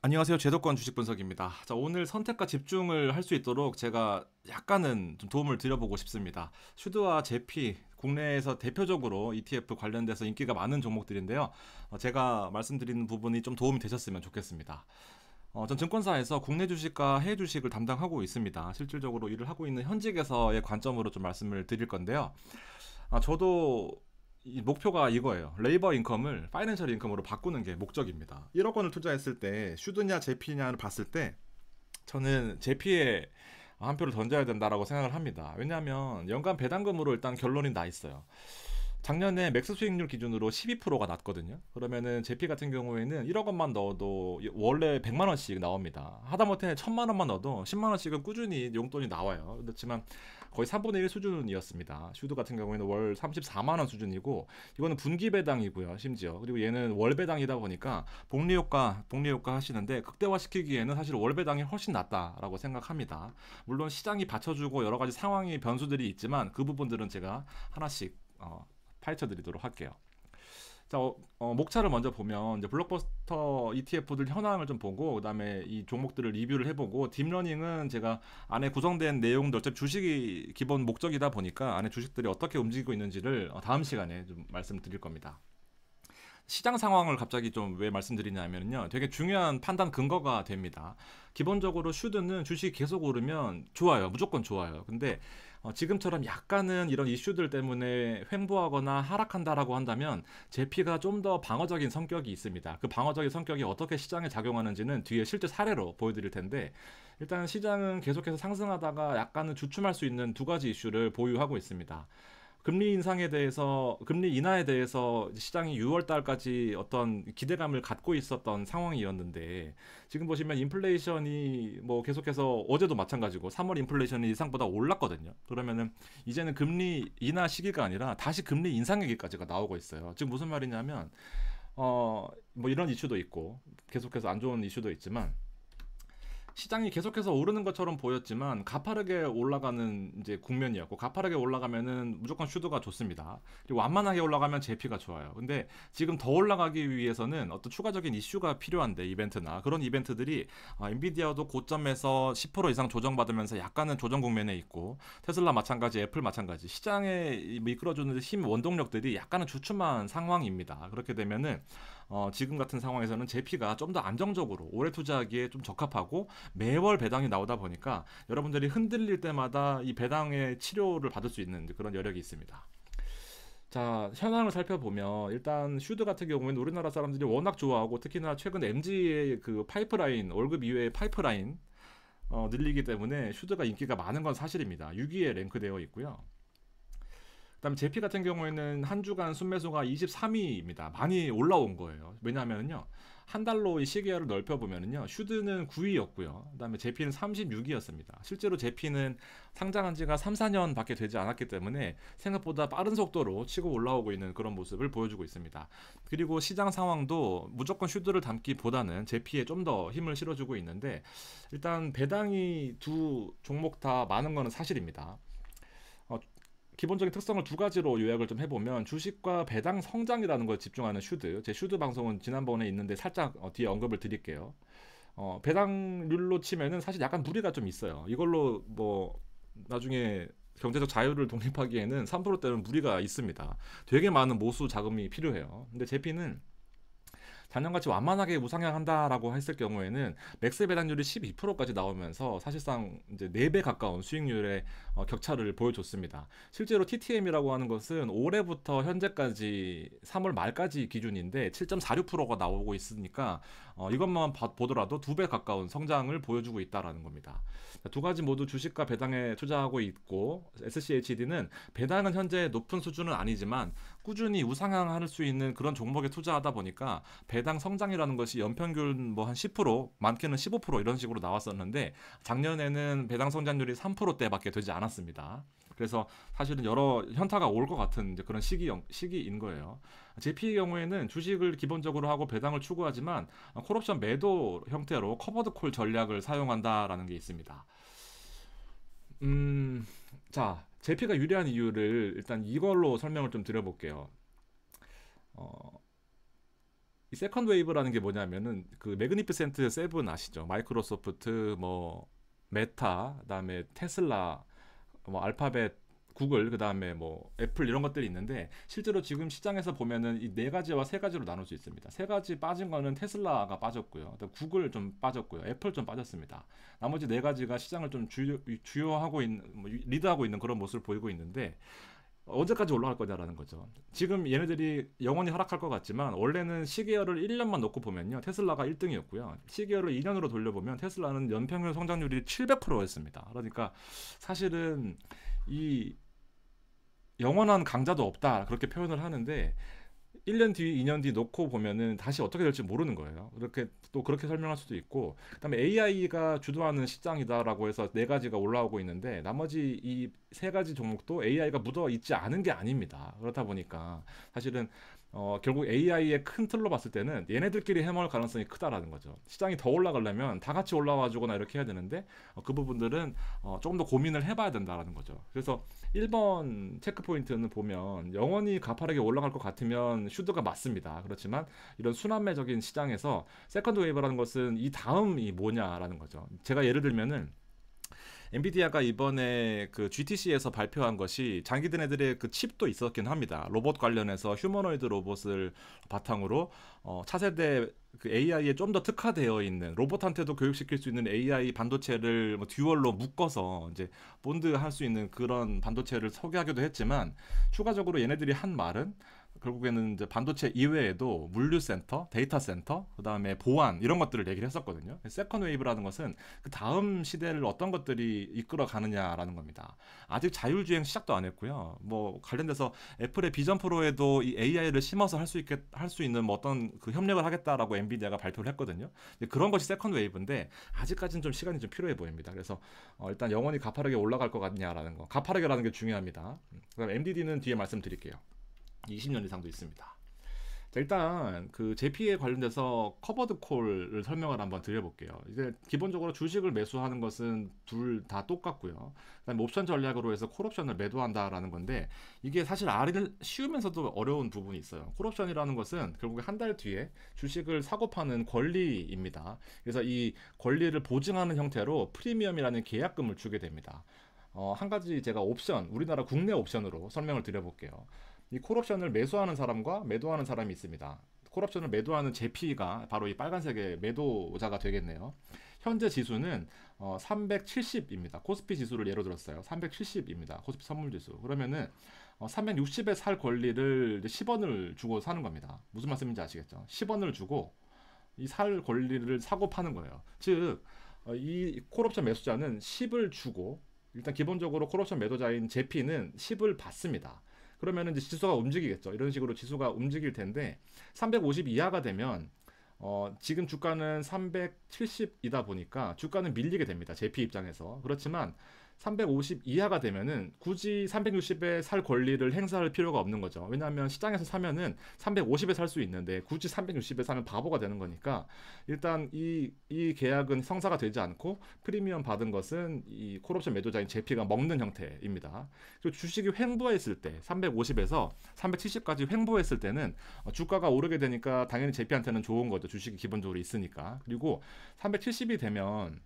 안녕하세요. 제도권 주식 분석입니다. 자, 오늘 선택과 집중을 할 수 있도록 제가 약간은 좀 도움을 드려보고 싶습니다. 슈드와 제피, 국내에서 대표적으로 ETF 관련돼서 인기가 많은 종목들인데요. 제가 말씀드리는 부분이 좀 도움이 되셨으면 좋겠습니다. 전 증권사에서 국내 주식과 해외 주식을 담당하고 있습니다. 실질적으로 일을 하고 있는 현직에서의 관점으로 좀 말씀을 드릴 건데요. 저도 이 목표가 이거예요. 레이버 인컴을 파이낸셜 인컴으로 바꾸는 게 목적입니다. 1억 원을 투자했을 때 슈드냐 제피냐를 봤을 때 저는 제피에 한 표를 던져야 된다라고 생각을 합니다. 왜냐하면 연간 배당금으로 일단 결론이 나 있어요. 작년에 맥스 수익률 기준으로 12%가 났거든요. 그러면은 제피 같은 경우에는 1억 원만 넣어도 원래 100만 원씩 나옵니다. 하다못해 1000만 원만 넣어도 10만 원씩은 꾸준히 용돈이 나와요. 그렇지만 거의 3분의 1 수준이었습니다. 슈드 같은 경우에는 월 34만 원 수준이고 이거는 분기 배당이고요. 심지어 그리고 얘는 월 배당이다 보니까 복리 효과 하시는데 극대화시키기에는 사실 월 배당이 훨씬 낫다라고 생각합니다. 물론 시장이 받쳐주고 여러 가지 상황이 변수들이 있지만 그 부분들은 제가 하나씩 파헤쳐 드리도록 할게요. 자, 목차를 먼저 보면 이제 블록버스터 ETF들 현황을 좀 보고 그다음에 이 종목들을 리뷰를 해보고 딥러닝은 제가 안에 구성된 내용들 어차피 주식이 기본 목적이다 보니까 안에 주식들이 어떻게 움직이고 있는지를 다음 시간에 좀 말씀드릴 겁니다. 시장 상황을 갑자기 좀 왜 말씀드리냐면요. 되게 중요한 판단 근거가 됩니다. 기본적으로 슈드는 주식이 계속 오르면 좋아요. 무조건 좋아요. 근데 지금처럼 약간은 이런 이슈들 때문에 횡보하거나 하락한다라고 한다면 제피가 좀 더 방어적인 성격이 있습니다. 그 방어적인 성격이 어떻게 시장에 작용하는지는 뒤에 실제 사례로 보여드릴 텐데 일단 시장은 계속해서 상승하다가 약간은 주춤할 수 있는 두 가지 이슈를 보유하고 있습니다. 금리 인하에 대해서 시장이 6월 달까지 어떤 기대감을 갖고 있었던 상황이었는데 지금 보시면 인플레이션이 뭐 계속해서 어제도 마찬가지고 3월 인플레이션이 예상보다 올랐거든요. 그러면은 이제는 금리 인하 시기가 아니라 다시 금리 인상 얘기까지가 나오고 있어요. 지금 무슨 말이냐면 뭐 이런 이슈도 있고 계속해서 안 좋은 이슈도 있지만 시장이 계속해서 오르는 것처럼 보였지만 가파르게 올라가는 이제 국면이었고 가파르게 올라가면은 무조건 슈드가 좋습니다. 그리고 완만하게 올라가면 제피가 좋아요. 근데 지금 더 올라가기 위해서는 어떤 추가적인 이슈가 필요한데 이벤트나 그런 이벤트들이 엔비디아도 고점에서 10% 이상 조정받으면서 약간은 조정 국면에 있고 테슬라 마찬가지, 애플 마찬가지 시장에 이끌어주는 힘 원동력들이 약간은 주춤한 상황입니다. 그렇게 되면은 지금 같은 상황에서는 제피가 좀 더 안정적으로 오래 투자하기에 좀 적합하고 매월 배당이 나오다 보니까 여러분들이 흔들릴 때마다 이 배당의 치료를 받을 수 있는 그런 여력이 있습니다. 자, 현황을 살펴보면 일단 슈드 같은 경우에는 우리나라 사람들이 워낙 좋아하고 특히나 최근 MG의 그 파이프라인 월급 이외의 파이프라인 늘리기 때문에 슈드가 인기가 많은 건 사실입니다. 6위에 랭크되어 있고요. 그다음에 제피 같은 경우에는 한 주간 순매수가 23위입니다. 많이 올라온 거예요. 왜냐하면요. 한 달로 이 시계를 넓혀보면요. 슈드는 9위였고요. 그다음에 제피는 36위였습니다. 실제로 제피는 상장한 지가 3, 4년밖에 되지 않았기 때문에 생각보다 빠른 속도로 치고 올라오고 있는 그런 모습을 보여주고 있습니다. 그리고 시장 상황도 무조건 슈드를 담기보다는 제피에 좀 더 힘을 실어주고 있는데 일단 배당이 두 종목 다 많은 거는 사실입니다. 어, 기본적인 특성을 두 가지로 요약을 좀 해보면 주식과 배당 성장이라는 걸 집중하는 슈드. 제 슈드 방송은 지난번에 있는데 살짝 뒤에 언급을 드릴게요. 배당률로 치면은 사실 약간 무리가 좀 있어요. 이걸로 뭐 나중에 경제적 자유를 독립하기에는 3%대는 무리가 있습니다. 되게 많은 모수 자금이 필요해요. 근데 제피는 작년같이 완만하게 우상향한다라고 했을 경우에는 맥스 배당률이 12%까지 나오면서 사실상 이제 4배 가까운 수익률의 격차를 보여줬습니다. 실제로 TTM이라고 하는 것은 올해부터 현재까지 3월 말까지 기준인데 7.46%가 나오고 있으니까 이것만 보더라도 2배 가까운 성장을 보여주고 있다라는 겁니다. 두 가지 모두 주식과 배당에 투자하고 있고 SCHD는 배당은 현재 높은 수준은 아니지만 꾸준히 우상향할 수 있는 그런 종목에 투자하다 보니까 배당 성장이라는 것이 연평균 뭐 한 10%, 많게는 15% 이런 식으로 나왔었는데 작년에는 배당 성장률이 3%대밖에 되지 않았습니다. 그래서 사실은 여러 현타가 올 것 같은 이제 그런 시기인 거예요. JP의 경우에는 주식을 기본적으로 하고 배당을 추구하지만 콜옵션 매도 형태로 커버드 콜 전략을 사용한다라는 게 있습니다. 음, 자, JP가 유리한 이유를 일단 이걸로 설명을 좀 드려볼게요. 어, 이 세컨드 웨이브라는 게 뭐냐면은 그 매그니피센트 세븐 아시죠? 마이크로소프트, 뭐 메타, 그다음에 테슬라, 뭐 알파벳, 구글, 그다음에 뭐 애플 이런 것들이 있는데 실제로 지금 시장에서 보면은 이 네 가지와 세 가지로 나눌 수 있습니다. 세 가지 빠진 거는 테슬라가 빠졌고요. 또 구글 좀 빠졌고요. 애플 좀 빠졌습니다. 나머지 네 가지가 시장을 좀 주요하고 있는 뭐 리드하고 있는 그런 모습을 보이고 있는데 언제까지 올라갈 거냐라는 거죠. 지금 얘네들이 영원히 하락할 것 같지만 원래는 시계열을 1년만 놓고 보면요. 테슬라가 1등이었고요. 시계열을 2년으로 돌려보면 테슬라는 연평균 성장률이 700%였습니다. 그러니까 사실은 이 영원한 강자도 없다 그렇게 표현을 하는데 1년 뒤, 2년 뒤 놓고 보면은 다시 어떻게 될지 모르는 거예요. 이렇게 또 그렇게 설명할 수도 있고, 그다음에 AI가 주도하는 시장이다라고 해서 네 가지가 올라오고 있는데 나머지 이 세 가지 종목도 AI가 묻어 있지 않은 게 아닙니다. 그렇다 보니까 사실은 결국 AI의 큰 틀로 봤을 때는 얘네들끼리 해먹을 가능성이 크다라는 거죠. 시장이 더 올라가려면 다 같이 올라와주거나 이렇게 해야 되는데 그 부분들은 조금 더 고민을 해봐야 된다라는 거죠. 그래서 1번 체크 포인트는 보면 영원히 가파르게 올라갈 것 같으면 슈드가 맞습니다. 그렇지만 이런 순환매적인 시장에서 세컨드 웨이브라는 것은 이 다음이 뭐냐라는 거죠. 제가 예를 들면은 엔비디아가 이번에 그 GTC에서 발표한 것이 자기들 애들의 그 칩도 있었긴 합니다. 로봇 관련해서 휴머노이드 로봇을 바탕으로 차세대 그 AI에 좀 더 특화되어 있는 로봇한테도 교육시킬 수 있는 AI 반도체를 뭐 듀얼로 묶어서 이제 본드할 수 있는 그런 반도체를 소개하기도 했지만 추가적으로 얘네들이 한 말은 결국에는 이제 반도체 이외에도 물류센터, 데이터 센터, 그다음에 보안 이런 것들을 얘기를 했었거든요. 세컨드 웨이브라는 것은 그 다음 시대를 어떤 것들이 이끌어 가느냐라는 겁니다. 아직 자율주행 시작도 안 했고요. 뭐 관련돼서 애플의 비전 프로에도 이 AI를 심어서 할 수 있는 뭐 어떤 그 협력을 하겠다라고 엔비디아가 발표를 했거든요. 그런 것이 세컨드 웨이브인데 아직까지는 좀 시간이 좀 필요해 보입니다. 그래서 일단 영원히 가파르게 올라갈 것 같냐라는 거. 가파르게라는 게 중요합니다. 그다음 MDD는 뒤에 말씀드릴게요. 20년 이상도 있습니다. 자, 일단 그 제피에 관련돼서 커버드 콜을 설명을 한번 드려볼게요. 이제 기본적으로 주식을 매수하는 것은 둘 다 똑같고요. 그다음에 옵션 전략으로 해서 콜옵션을 매도한다라는 건데 이게 사실 알기는 쉬우면서도 어려운 부분이 있어요. 콜옵션이라는 것은 결국에 한 달 뒤에 주식을 사고 파는 권리입니다. 그래서 이 권리를 보증하는 형태로 프리미엄이라는 계약금을 주게 됩니다. 한 가지 제가 옵션, 우리나라 국내 옵션으로 설명을 드려볼게요. 이 콜옵션을 매수하는 사람과 매도하는 사람이 있습니다. 콜옵션을 매도하는 제피가 바로 이 빨간색의 매도자가 되겠네요. 현재 지수는 370입니다. 코스피 지수를 예로 들었어요. 370입니다. 코스피 선물지수. 그러면은 360에 살 권리를 10원을 주고 사는 겁니다. 무슨 말씀인지 아시겠죠? 10원을 주고 이 살 권리를 사고 파는 거예요. 즉, 이 콜옵션 매수자는 10을 주고 일단 기본적으로 콜옵션 매도자인 제피는 10을 받습니다. 그러면 이제 지수가 움직이겠죠. 이런 식으로 지수가 움직일 텐데 350 이하가 되면 지금 주가는 370이다 보니까 주가는 밀리게 됩니다. 제피 입장에서. 그렇지만 350 이하가 되면은 굳이 360에 살 권리를 행사할 필요가 없는 거죠. 왜냐하면 시장에서 사면은 350에 살 수 있는데 굳이 360에 사면 바보가 되는 거니까 일단 이 계약은 성사가 되지 않고 프리미엄 받은 것은 이 콜옵션 매도자인 제피가 먹는 형태입니다. 그리고 주식이 횡보했을 때 350에서 370까지 횡보했을 때는 주가가 오르게 되니까 당연히 제피한테는 좋은 거죠. 주식이 기본적으로 있으니까. 그리고 370이 되면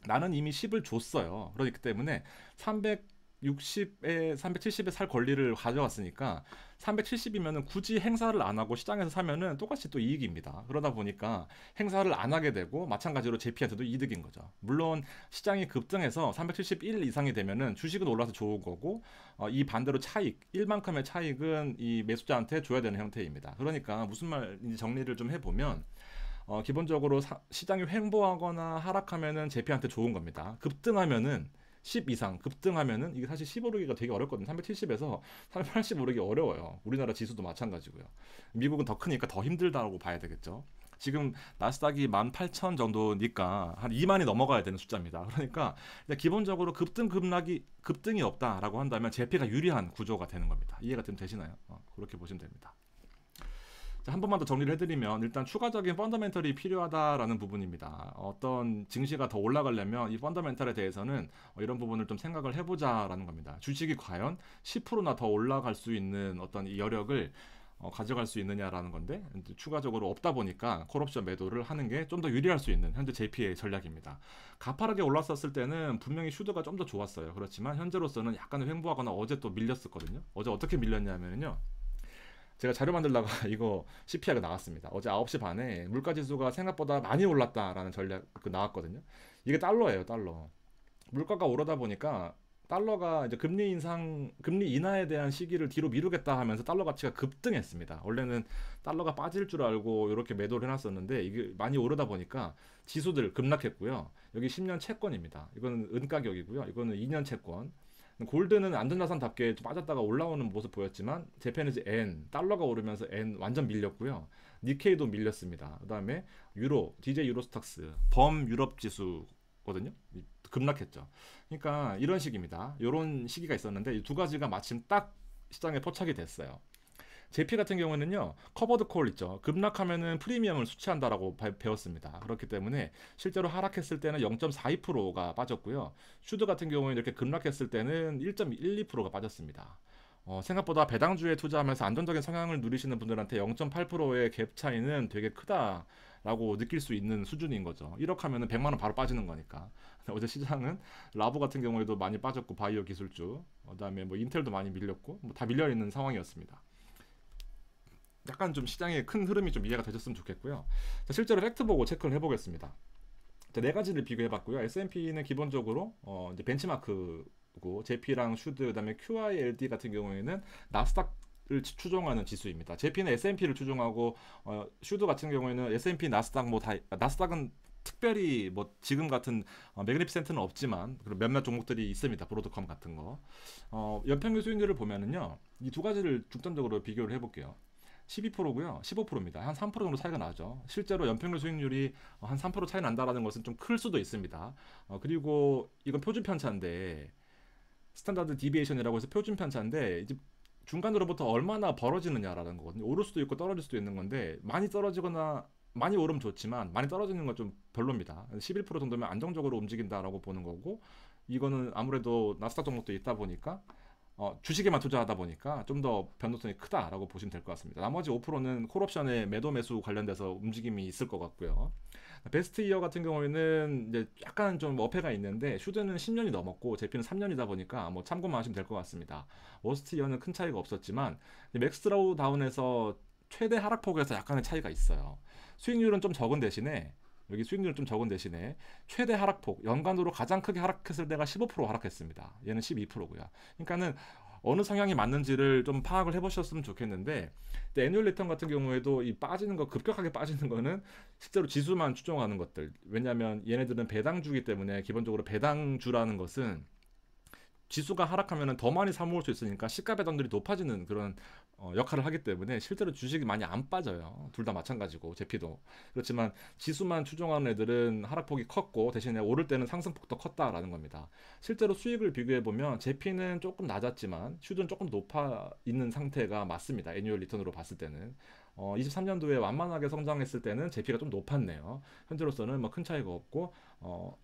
나는 이미 10을 줬어요. 그렇기 때문에 370에 살 권리를 가져왔으니까 370이면은 굳이 행사를 안 하고 시장에서 사면은 똑같이 또 이익입니다. 그러다 보니까 행사를 안 하게 되고 마찬가지로 제피한테도 이득인 거죠. 물론 시장이 급등해서 371 이상이 되면은 주식은 올라서 좋은 거고 이 반대로 차익, 1만큼의 차익은 이 매수자한테 줘야 되는 형태입니다. 그러니까 무슨 말인지 정리를 좀 해보면 기본적으로 시장이 횡보하거나 하락하면은 제피한테 좋은 겁니다. 급등하면은 10 이상 급등하면은 이게 사실 10 오르기가 되게 어렵거든요. 370에서 380 오르기 어려워요. 우리나라 지수도 마찬가지고요. 미국은 더 크니까 더 힘들다고 봐야 되겠죠. 지금 나스닥이 18,000 정도니까 한 2만이 넘어가야 되는 숫자입니다. 그러니까 기본적으로 급등이 없다라고 한다면 제피가 유리한 구조가 되는 겁니다. 이해가 좀 되시나요? 그렇게 보시면 됩니다. 한 번만 더 정리를 해드리면 일단 추가적인 펀더멘털이 필요하다라는 부분입니다. 어떤 증시가 더 올라가려면 이 펀더멘털에 대해서는 이런 부분을 좀 생각을 해보자라는 겁니다. 주식이 과연 10%나 더 올라갈 수 있는 어떤 이 여력을 가져갈 수 있느냐라는 건데 이제 추가적으로 없다 보니까 콜옵션 매도를 하는 게 좀 더 유리할 수 있는 현재 JP의 전략입니다. 가파르게 올랐었을 때는 분명히 슈드가 좀 더 좋았어요. 그렇지만 현재로서는 약간 횡보하거나 어제 또 밀렸었거든요. 어제 어떻게 밀렸냐면요. 제가 자료 만들다가 이거 CPI가 나왔습니다. 어제 9시 반에 물가지수가 생각보다 많이 올랐다라는 전략 나왔거든요. 이게 달러예요, 달러. 물가가 오르다 보니까 달러가 이제 금리 인상, 금리 인하에 대한 시기를 뒤로 미루겠다 하면서 달러 가치가 급등했습니다. 원래는 달러가 빠질 줄 알고 이렇게 매도를 해놨었는데 이게 많이 오르다 보니까 지수들 급락했고요. 여기 10년 채권입니다. 이거는 은 가격이고요. 이거는 2년 채권. 골드는 안전자산답게 좀 빠졌다가 올라오는 모습 보였지만 재패니즈 엔, 달러가 오르면서 엔 완전 밀렸고요. 니케이도 밀렸습니다. 그다음에 유로, DJ 유로스탁스, 범 유럽 지수거든요. 급락했죠. 그러니까 이런 식입니다. 이런 시기가 있었는데 이 두 가지가 마침 딱 시장에 포착이 됐어요. JP 같은 경우는요, 커버드 콜 있죠. 급락하면은 프리미엄을 수취한다라고 배웠습니다. 그렇기 때문에 실제로 하락했을 때는 0.42%가 빠졌고요. 슈드 같은 경우는 이렇게 급락했을 때는 1.12%가 빠졌습니다. 생각보다 배당주에 투자하면서 안정적인 성향을 누리시는 분들한테 0.8%의 갭 차이는 되게 크다라고 느낄 수 있는 수준인 거죠. 1억 하면은 100만 원 바로 빠지는 거니까. 어제 시장은 라보 같은 경우에도 많이 빠졌고 바이오 기술주, 그다음에 뭐 인텔도 많이 밀렸고 뭐 다 밀려 있는 상황이었습니다. 약간 좀 시장의 큰 흐름이 좀 이해가 되셨으면 좋겠고요. 자, 실제로 팩트 보고 체크를 해보겠습니다. 자, 네 가지를 비교해봤고요. S&P는 기본적으로 이제 벤치마크고 JP랑 슈드, 그다음에 QILD 같은 경우에는 나스닥을 추종하는 지수입니다. JP는 S&P를 추종하고 슈드 같은 경우에는 S&P, 나스닥 뭐 다 나스닥은 특별히 뭐 지금 같은 매그니피센트는 없지만 몇몇 종목들이 있습니다. 브로드컴 같은 거. 연평균 수익률을 보면은요, 이 두 가지를 중점적으로 비교를 해볼게요. 12%고요. 15%입니다. 한 3% 정도 차이가 나죠. 실제로 연평균 수익률이 한 3% 차이 난다라는 것은 좀 클 수도 있습니다. 그리고 이건 표준 편차인데 스탠다드 디비에이션이라고 해서 표준 편차인데 이제 중간으로부터 얼마나 벌어지느냐라는 거거든요. 오를 수도 있고 떨어질 수도 있는 건데 많이 떨어지거나 많이 오르면 좋지만 많이 떨어지는 건 좀 별로입니다. 11% 정도면 안정적으로 움직인다라고 보는 거고, 이거는 아무래도 나스닥 종목도 있다 보니까 주식에만 투자하다 보니까 좀 더 변동성이 크다라고 보시면 될 것 같습니다. 나머지 5%는 콜옵션의 매도 매수 관련돼서 움직임이 있을 것 같고요. 베스트 이어 같은 경우에는 이제 약간 좀 어폐가 있는데 슈드는 10년이 넘었고 제피는 3년이다 보니까 뭐 참고만 하시면 될 것 같습니다. 워스트 이어는 큰 차이가 없었지만 맥스라우 다운에서 최대 하락폭에서 약간의 차이가 있어요. 수익률은 좀 적은 대신에 여기 수익률은 좀 적은 대신에 최대 하락폭, 연간으로 가장 크게 하락했을 때가 15% 하락했습니다. 얘는 12%고요. 그러니까는 어느 성향이 맞는지를 좀 파악을 해보셨으면 좋겠는데, 애뉴얼 리턴 같은 경우에도 이 빠지는 거, 급격하게 빠지는 거는 실제로 지수만 추종하는 것들. 왜냐하면 얘네들은 배당주기 때문에 기본적으로 배당주라는 것은 지수가 하락하면 더 많이 사모을 수 있으니까 시가 배당률이 높아지는 그런 역할을 하기 때문에 실제로 주식이 많이 안 빠져요. 둘 다 마찬가지고 제피도. 그렇지만 지수만 추종하는 애들은 하락폭이 컸고 대신에 오를 때는 상승폭도 컸다라는 겁니다. 실제로 수익을 비교해 보면 제피는 조금 낮았지만 슈드는 조금 높아 있는 상태가 맞습니다. 애뉴얼 리턴으로 봤을 때는 23년도에 완만하게 성장했을 때는 제피가 좀 높았네요. 현재로서는 뭐 큰 차이가 없고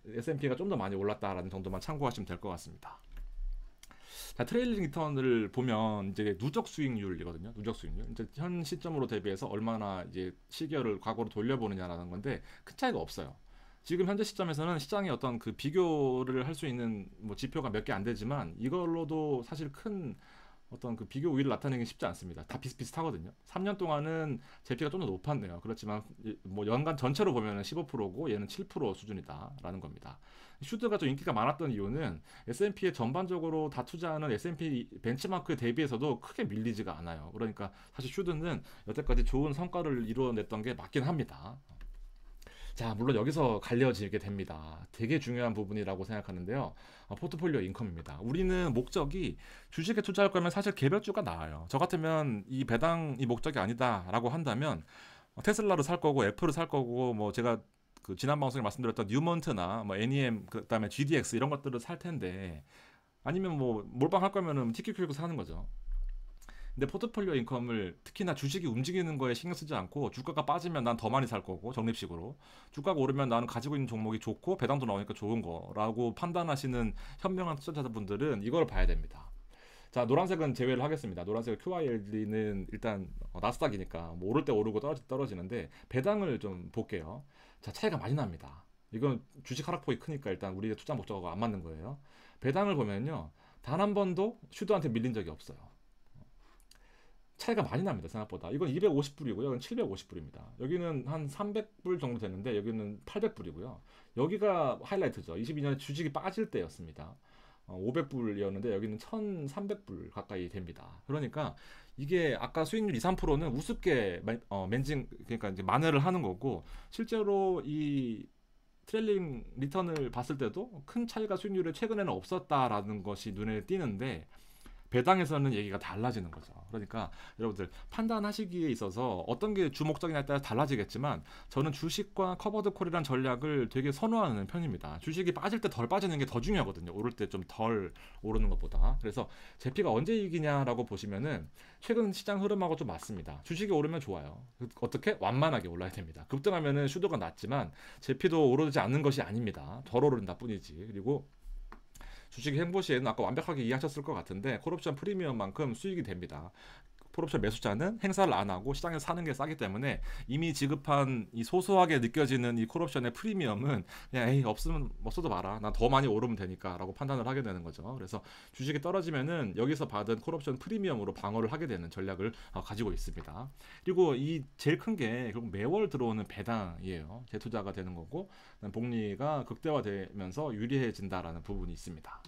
S&P가 좀 더 많이 올랐다라는 정도만 참고하시면 될 것 같습니다. 자, 트레일링 리턴을 보면 이제 누적 수익률이거든요. 누적 수익률. 이제 현 시점으로 대비해서 얼마나 이제 시기를 과거로 돌려보느냐라는 건데 큰 차이가 없어요. 지금 현재 시점에서는 시장의 어떤 그 비교를 할 수 있는 뭐 지표가 몇 개 안 되지만 이걸로도 사실 큰 어떤 그 비교 우위를 나타내기 쉽지 않습니다. 다 비슷비슷하거든요. 3년 동안은 제피가 좀 더 높았네요. 그렇지만 뭐 연간 전체로 보면 15%고 얘는 7% 수준이다라는 겁니다. 슈드가 좀 인기가 많았던 이유는 S&P에 전반적으로 다 투자하는 S&P 벤치마크에 대비해서도 크게 밀리지가 않아요. 그러니까 사실 슈드는 여태까지 좋은 성과를 이루어냈던 게 맞긴 합니다. 자, 물론 여기서 갈려지게 됩니다. 되게 중요한 부분이라고 생각하는데요. 포트폴리오 인컴입니다. 우리는 목적이 주식에 투자할 거면 사실 개별주가 나아요. 저 같으면 이 배당이 목적이 아니다라고 한다면 테슬라를 살 거고 애플을 살 거고 뭐 제가 그 지난 방송에 말씀드렸던 뉴먼트나 뭐 NEM 그다음에 GDX 이런 것들을 살 텐데, 아니면 뭐 몰빵할 거면은 TQQQ 사는 거죠. 근데 포트폴리오 인컴을 특히나 주식이 움직이는 거에 신경 쓰지 않고 주가가 빠지면 난 더 많이 살 거고 적립식으로, 주가가 오르면 나는 가지고 있는 종목이 좋고 배당도 나오니까 좋은 거라고 판단하시는 현명한 투자자분들은 이걸 봐야 됩니다. 자, 노란색은 제외를 하겠습니다. 노란색 QYLD는 일단 나스닥이니까 뭐 오를 때 오르고 떨어지는데 배당을 좀 볼게요. 자, 차이가 많이 납니다. 이건 주식 하락폭이 크니까 일단 우리의 투자 목적하고 안 맞는 거예요. 배당을 보면요. 단 한 번도 슈더한테 밀린 적이 없어요. 차이가 많이 납니다. 생각보다. 이건 250불이고요. 이건 750불입니다. 여기는 한 300불 정도 되는데 여기는 800불이고요. 여기가 하이라이트죠. 22년에 주식이 빠질 때였습니다. 500불이었는데 여기는 1300불 가까이 됩니다. 그러니까 이게 아까 수익률 2, 3%는 우습게 맨징 그러니까 이제 만회를 하는 거고 실제로 이 트레일링 리턴을 봤을 때도 큰 차이가 수익률에 최근에는 없었다라는 것이 눈에 띄는데 배당에서는 얘기가 달라지는 거죠. 그러니까 여러분들 판단하시기에 있어서 어떤 게 주목적이냐에 따라 달라지겠지만 저는 주식과 커버드 콜이란 전략을 되게 선호하는 편입니다. 주식이 빠질 때 덜 빠지는 게 더 중요하거든요. 오를 때 좀 덜 오르는 것보다. 그래서 제피가 언제 이기냐라고 보시면은 최근 시장 흐름하고 좀 맞습니다. 주식이 오르면 좋아요. 어떻게? 완만하게 올라야 됩니다. 급등하면은 슈도가 낮지만 제피도 오르지 않는 것이 아닙니다. 덜 오른다 뿐이지. 그리고 주식 행보 시에는 아까 완벽하게 이해하셨을 것 같은데 콜옵션 프리미엄만큼 수익이 됩니다. 콜옵션 매수자는 행사를 안 하고 시장에서 사는 게 싸기 때문에 이미 지급한 이 소소하게 느껴지는 이 콜옵션의 프리미엄은 그냥 에이 없으면 없어도 마라. 난 더 많이 오르면 되니까 라고 판단을 하게 되는 거죠. 그래서 주식이 떨어지면은 여기서 받은 콜옵션 프리미엄으로 방어를 하게 되는 전략을 가지고 있습니다. 그리고 이 제일 큰 게 결국 매월 들어오는 배당이에요. 재투자가 되는 거고 복리가 극대화되면서 유리해진다라는 부분이 있습니다.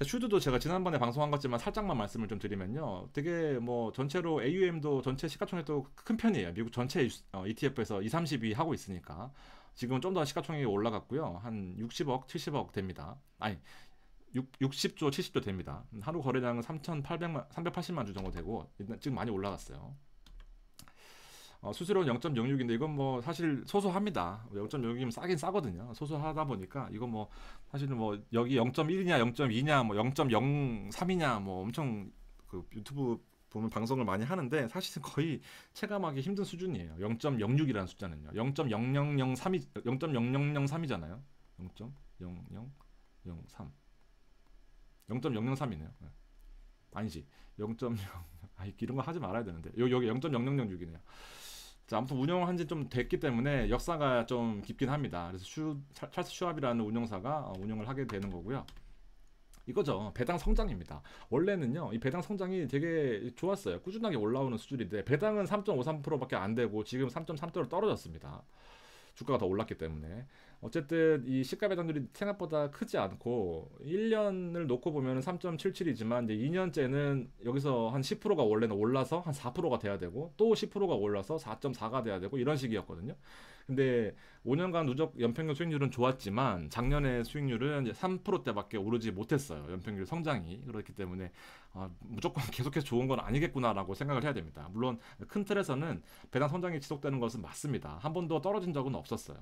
슈드도 제가 지난번에 방송한 것지만 살짝만 말씀을 좀 드리면요. 되게 뭐 전체로 AUM도 전체 시가총액도 큰 편이에요. 미국 전체 ETF에서 2, 30위 하고 있으니까 지금은 좀 더 시가총액이 올라갔고요. 한 60억, 70억 됩니다. 아니 60조, 70조 됩니다. 하루 거래량은 380만 주 정도 되고 지금 많이 올라갔어요. 수수료는 0.06인데 이건 뭐 사실 소소합니다. 0.06이면 싸긴 싸거든요. 소소하다 보니까 이건 뭐 사실은 뭐 여기 0.1이냐 0.2냐 뭐 0.03이냐 뭐 엄청 그 유튜브 보면 방송을 많이 하는데 사실은 거의 체감하기 힘든 수준이에요. 0.06이라는 숫자는요. 0.0003이 0.0003이잖아요. 0.0003 0.003이네요. 아니지. 0.0 이런 거 하지 말아야 되는데 여기 0.0006이네요. 자, 아무튼 운영을 한 지 좀 됐기 때문에 역사가 좀 깊긴 합니다. 그래서 찰스 슈왑이라는 운영사가 운영을 하게 되는 거고요. 이거죠. 배당 성장입니다. 원래는요, 이 배당 성장이 되게 좋았어요. 꾸준하게 올라오는 수준인데 배당은 3.53%밖에 안 되고 지금 3.3%로 떨어졌습니다. 주가가 더 올랐기 때문에. 어쨌든 이 시가 배당률이 생각보다 크지 않고 1년을 놓고 보면 3.77이지만 이제 2년째는 여기서 한 10%가 원래는 올라서 한 4%가 돼야 되고 또 10%가 올라서 4.4가 돼야 되고 이런 식이었거든요. 근데 5년간 누적 연평균 수익률은 좋았지만 작년에 수익률은 이제 3%대밖에 오르지 못했어요. 연평균 성장이. 그렇기 때문에 무조건 계속해서 좋은 건 아니겠구나라고 생각을 해야 됩니다. 물론 큰 틀에서는 배당 성장이 지속되는 것은 맞습니다. 한 번도 떨어진 적은 없었어요.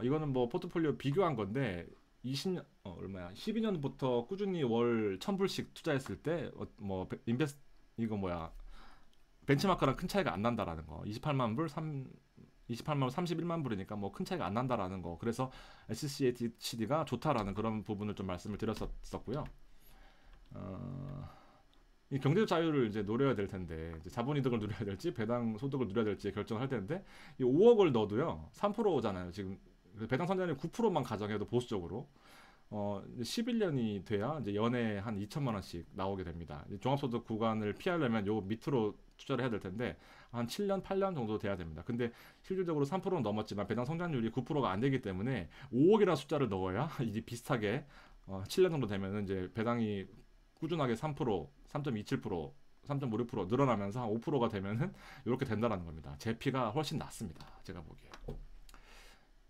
이거는 뭐 포트폴리오 비교한 건데 20년 얼마야? 12년부터 꾸준히 월 1000불씩 투자했을 때 뭐 인베스트 이거 뭐야? 벤치마크랑 큰 차이가 안 난다라는 거. 28만 불, 28만 불, 31만 불이니까 뭐 큰 차이가 안 난다라는 거. 그래서 SCHD가 좋다라는 그런 부분을 좀 말씀을 드렸었고요. 이 경제적 자유를 이제 노려야 될 텐데 이제 자본이득을 누려야 될지 배당 소득을 누려야 될지 결정할 텐데 이 5억을 넣어도요 3%잖아요. 지금 배당 선자율 9%만 가정해도 보수적으로 11년이 돼야 이제 연에 한 2천만 원씩 나오게 됩니다. 종합소득 구간을 피하려면 요 밑으로 투자를 해야 될 텐데 한 7년, 8년 정도 돼야 됩니다. 근데 실질적으로 3%는 넘었지만 배당 성장률이 9%가 안 되기 때문에 5억이라는 숫자를 넣어야 이제 비슷하게 7년 정도 되면은 이제 배당이 꾸준하게 3%, 3.27%, 3.56% 늘어나면서 한 5%가 되면은 이렇게 된다라는 겁니다. 제 피가 훨씬 낫습니다. 제가 보기에.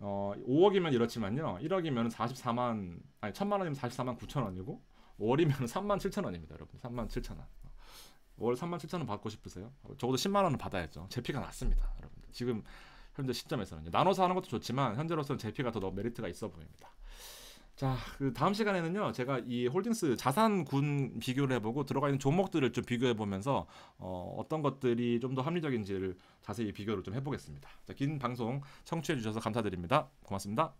5억이면 이렇지만요. 1억이면 44만 아니 1000만 원이면 44만 9천 원이고 5월이면 3만 7천 원입니다, 여러분. 3만 7천 원. 월 3만 7천 원 받고 싶으세요? 적어도 10만 원은 받아야죠. 제 피가 낫습니다, 여러분들. 지금 현재 시점에서는 나눠서 하는 것도 좋지만 현재로서는 제 피가 더 메리트가 있어 보입니다. 자, 그 다음 시간에는요, 제가 이 홀딩스 자산군 비교를 해보고 들어가 있는 종목들을 좀 비교해보면서 어떤 것들이 좀 더 합리적인지를 자세히 비교를 좀 해보겠습니다. 자, 긴 방송 청취해주셔서 감사드립니다. 고맙습니다.